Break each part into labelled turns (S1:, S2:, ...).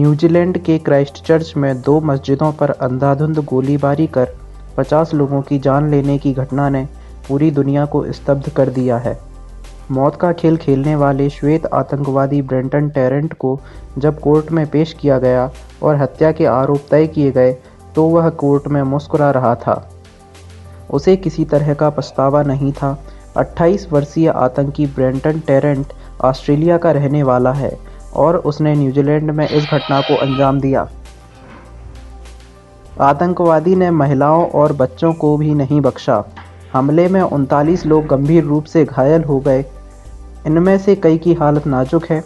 S1: New Zealand के Christchurch में 2 मस्जिदों पर अंधाधुंध गोलीबारी कर 50 लोगों की जान लेने की घटना ने पूरी दुनिया को स्तब्ध कर दिया है। मौत का खेल खेलने वाले श्वेत आतंकवादी ब्रेंटन टैरेंट को जब कोर्ट में पेश किया गया और हत्या के आरोप तय किए गए तो वह कोर्ट में मुस्कुरा रहा था। उसे किसी तरह का पछतावा नहीं था। 28 वर्षीय आतंकी ब्रेंटन टैरेंट ऑस्ट्रेलिया का रहने वाला है और उसने न्यूजीलैंड में इस घटना को अंजाम दिया। आतंकवादी ने महिलाओं और बच्चों को भी नहीं बख्शा। हमले में 39 लोग गंभीर रूप से घायल हो गए। इनमें से कई की हालत नाजुक है।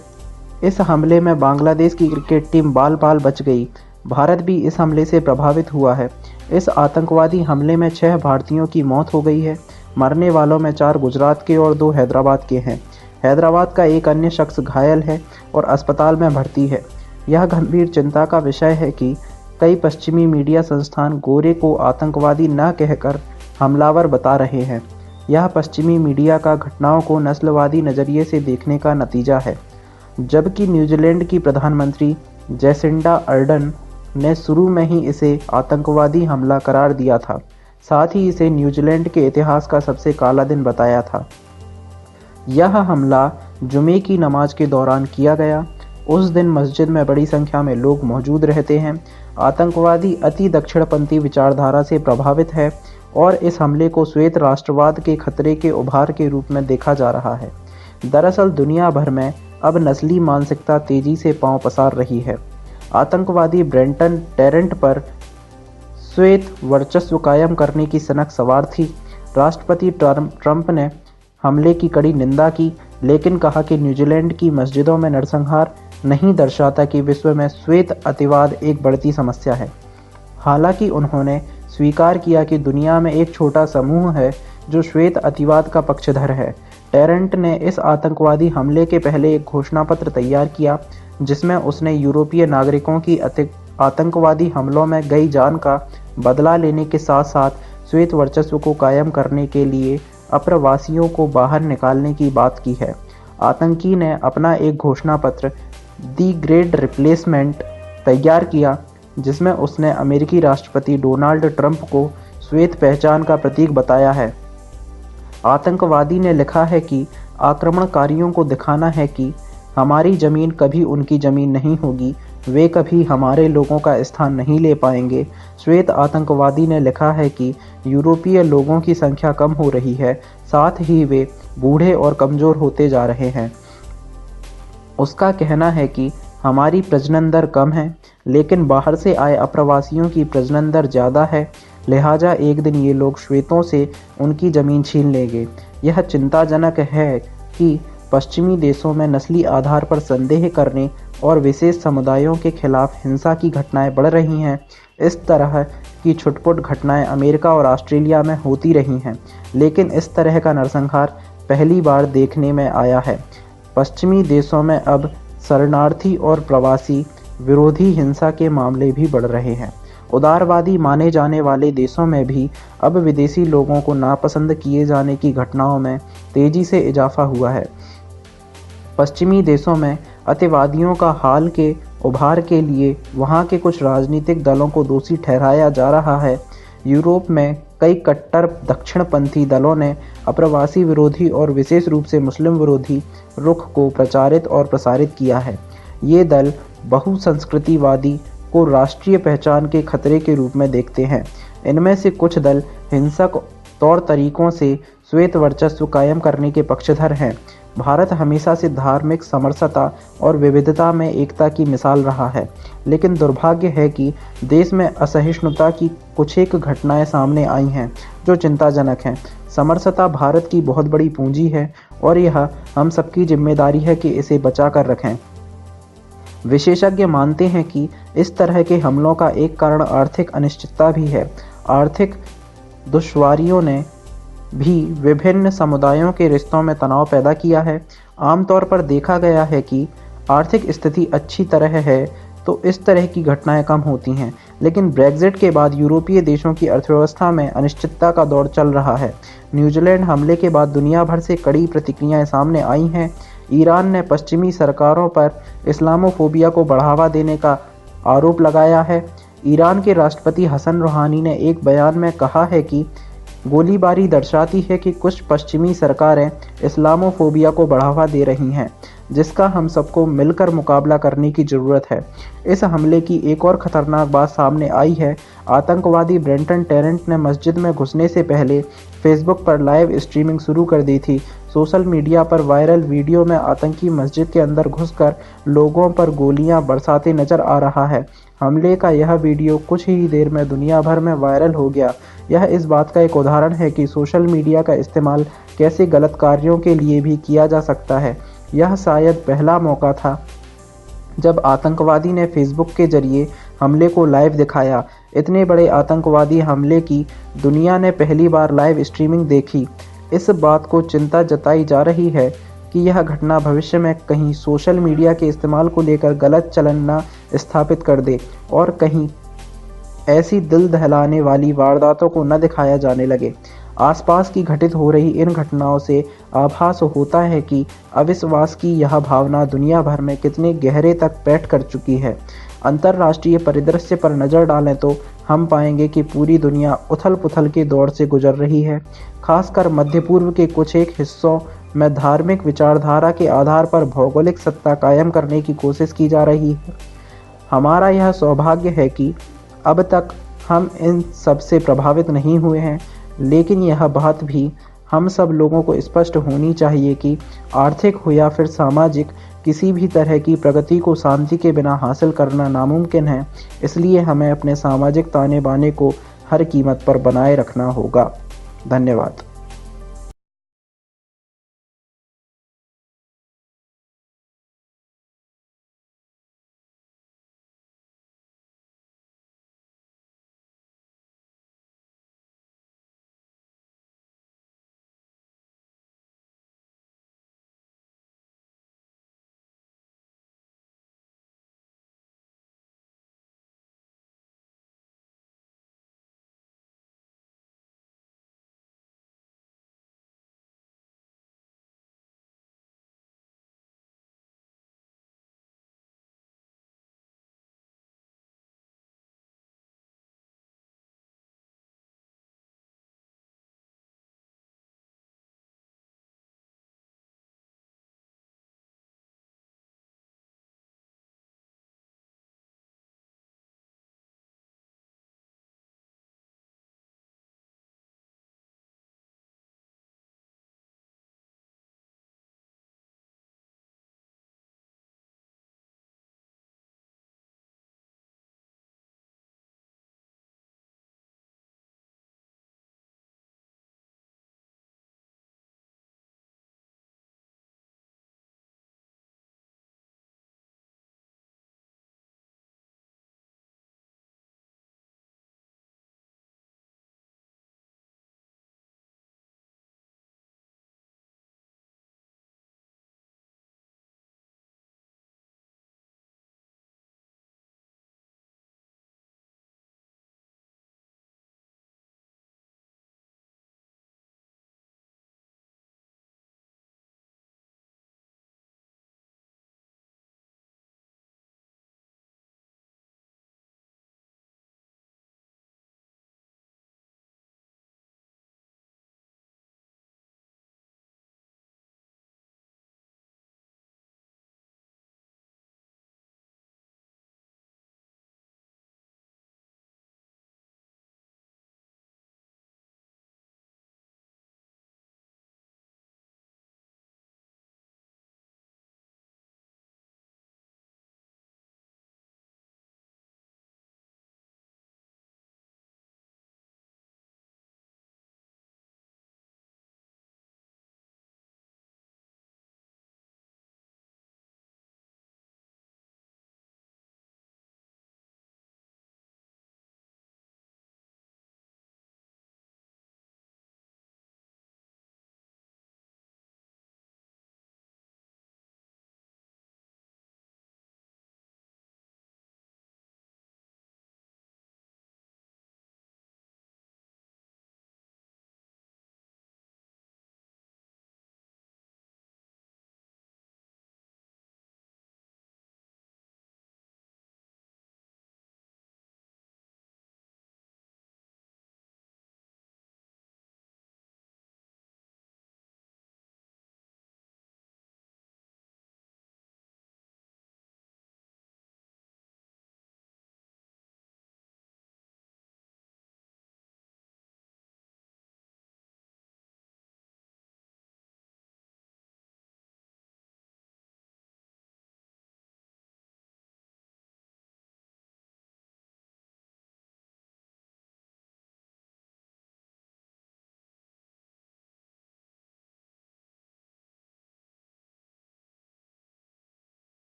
S1: इस हमले में बांग्लादेश की क्रिकेट टीम बाल-बाल बच गई। भारत भी इस हमले से प्रभावित हुआ है। इस आतंकवादी हमले में 6 भारतीयों की मौत हो गई है। मरने वालों में 4 गुजरात के और 2 हैदराबाद के हैं। हैदराबाद का एक अन्य शख्स घायल है और अस्पताल में भर्ती है। यह गंभीर चिंता का विषय है कि कई पश्चिमी मीडिया संस्थान गोरे को आतंकवादी न कहकर हमलावर बता रहे हैं। यह पश्चिमी मीडिया का घटनाओं को नस्लवादी नज़रिए से देखने का नतीजा है, जबकि न्यूजीलैंड की प्रधानमंत्री जैसिंडा अर्डन ने शुरू में ही इसे आतंकवादी हमला करार दिया था। साथ ही इसे न्यूजीलैंड के इतिहास का सबसे काला दिन बताया था। यह हमला जुमे की नमाज के दौरान किया गया। उस दिन मस्जिद में बड़ी संख्या में लोग मौजूद रहते हैं। आतंकवादी अति दक्षिणपंथी विचारधारा से प्रभावित है और इस हमले को श्वेत राष्ट्रवाद के खतरे के उभार के रूप में देखा जा रहा है। दरअसल दुनिया भर में अब नस्ली मानसिकता तेजी से पांव पसार रही है। आतंकवादी ब्रेंटन टैरेंट पर श्वेत वर्चस्व कायम करने की सनक सवार थी। राष्ट्रपति ट्रंप ने हमले की कड़ी निंदा की, लेकिन कहा कि न्यूजीलैंड की मस्जिदों में नरसंहार नहीं दर्शाता कि विश्व में श्वेत अतिवाद एक बढ़ती समस्या है। हालांकि उन्होंने स्वीकार किया कि दुनिया में एक छोटा समूह है जो श्वेत अतिवाद का पक्षधर है। टैरेंट ने इस आतंकवादी हमले के पहले एक घोषणा पत्र तैयार किया, जिसमें उसने यूरोपीय नागरिकों की आतंकवादी हमलों में गई जान का बदला लेने के साथ साथ श्वेत वर्चस्व को कायम करने के लिए अप्रवासियों को बाहर निकालने की बात की है। आतंकी ने अपना एक घोषणा पत्र दी ग्रेट रिप्लेसमेंट तैयार किया, जिसमें उसने अमेरिकी राष्ट्रपति डोनाल्ड ट्रंप को श्वेत पहचान का प्रतीक बताया है। आतंकवादी ने लिखा है कि आक्रमणकारियों को दिखाना है कि हमारी ज़मीन कभी उनकी ज़मीन नहीं होगी, वे कभी हमारे लोगों का स्थान नहीं ले पाएंगे। श्वेत आतंकवादी ने लिखा है कि यूरोपीय लोगों की संख्या कम हो रही है, साथ ही वे बूढ़े और कमज़ोर होते जा रहे हैं। उसका कहना है कि हमारी प्रजनन दर कम है, लेकिन बाहर से आए अप्रवासियों की प्रजनन दर ज़्यादा है, लिहाजा एक दिन ये लोग श्वेतों से उनकी ज़मीन छीन लेंगे। यह चिंताजनक है कि पश्चिमी देशों में नस्ली आधार पर संदेह करने और विशेष समुदायों के खिलाफ हिंसा की घटनाएं बढ़ रही हैं। इस तरह की छुटपुट घटनाएं अमेरिका और ऑस्ट्रेलिया में होती रही हैं, लेकिन इस तरह का नरसंहार पहली बार देखने में आया है। पश्चिमी देशों में अब शरणार्थी और प्रवासी विरोधी हिंसा के मामले भी बढ़ रहे हैं। उदारवादी माने जाने वाले देशों में भी अब विदेशी लोगों को नापसंद किए जाने की घटनाओं में तेजी से इजाफा हुआ है। पश्चिमी देशों में अतिवादियों का हाल के उभार के लिए वहां के कुछ राजनीतिक दलों को दोषी ठहराया जा रहा है। यूरोप में कई कट्टर दक्षिणपंथी दलों ने अप्रवासी विरोधी और विशेष रूप से मुस्लिम विरोधी रुख को प्रचारित और प्रसारित किया है। ये दल बहुसंस्कृतिवादी को राष्ट्रीय पहचान के खतरे के रूप में देखते हैं। इनमें से कुछ दल हिंसक तौर तरीकों से श्वेत वर्चस्व कायम करने के पक्षधर हैं। भारत हमेशा से धार्मिक समरसता और विविधता में एकता की मिसाल रहा है, लेकिन दुर्भाग्य है कि देश में असहिष्णुता की कुछ एक घटनाएं सामने आई हैं जो चिंताजनक हैं। समरसता भारत की बहुत बड़ी पूंजी है और यह हम सबकी जिम्मेदारी है कि इसे बचा कर रखें। विशेषज्ञ मानते हैं कि इस तरह के हमलों का एक कारण आर्थिक अनिश्चितता भी है। आर्थिक दुश्वारियों ने भी विभिन्न समुदायों के रिश्तों में तनाव पैदा किया है। आमतौर पर देखा गया है कि आर्थिक स्थिति अच्छी तरह है तो इस तरह की घटनाएं कम होती हैं, लेकिन ब्रेग्जिट के बाद यूरोपीय देशों की अर्थव्यवस्था में अनिश्चितता का दौर चल रहा है। न्यूजीलैंड हमले के बाद दुनिया भर से कड़ी प्रतिक्रियाएं सामने आई हैं। ईरान ने पश्चिमी सरकारों पर इस्लामोफोबिया को बढ़ावा देने का आरोप लगाया है। ईरान के राष्ट्रपति हसन रूहानी ने एक बयान में कहा है कि गोलीबारी दर्शाती है कि कुछ पश्चिमी सरकारें इस्लामोफोबिया को बढ़ावा दे रही हैं, जिसका हम सबको मिलकर मुकाबला करने की ज़रूरत है। इस हमले की एक और ख़तरनाक बात सामने आई है। आतंकवादी ब्रेंटन टेरेंट ने मस्जिद में घुसने से पहले फेसबुक पर लाइव स्ट्रीमिंग शुरू कर दी थी। सोशल मीडिया पर वायरल वीडियो में आतंकी मस्जिद के अंदर घुसकर लोगों पर गोलियां बरसाते नजर आ रहा है। हमले का यह वीडियो कुछ ही देर में दुनिया भर में वायरल हो गया। यह इस बात का एक उदाहरण है कि सोशल मीडिया का इस्तेमाल कैसे गलत कार्यों के लिए भी किया जा सकता है। यह शायद पहला मौका था जब आतंकवादी ने फेसबुक के जरिए हमले को लाइव दिखाया। इतने बड़े आतंकवादी हमले की दुनिया ने पहली बार लाइव स्ट्रीमिंग देखी। इस बात को चिंता जताई जा रही है कि यह घटना भविष्य में कहीं सोशल मीडिया के इस्तेमाल को लेकर गलत चलन न स्थापित कर दे और कहीं ऐसी दिल दहलाने वाली वारदातों को न दिखाया जाने लगे। आसपास की घटित हो रही इन घटनाओं से आभास होता है कि अविश्वास की यह भावना दुनिया भर में कितने गहरे तक पैठ कर चुकी है। अंतर्राष्ट्रीय परिदृश्य पर नज़र डालें तो हम पाएंगे कि पूरी दुनिया उथल पुथल के दौर से गुजर रही है। खासकर मध्य पूर्व के कुछ एक हिस्सों में धार्मिक विचारधारा के आधार पर भौगोलिक सत्ता कायम करने की कोशिश की जा रही है। हमारा यह सौभाग्य है कि अब तक हम इन सब से प्रभावित नहीं हुए हैं, लेकिन यह बात भी हम सब लोगों को स्पष्ट होनी चाहिए कि आर्थिक हो या फिर सामाजिक किसी भी तरह की प्रगति को शांति के बिना हासिल करना नामुमकिन है। इसलिए हमें अपने सामाजिक ताने बाने को हर कीमत पर बनाए रखना होगा। धन्यवाद।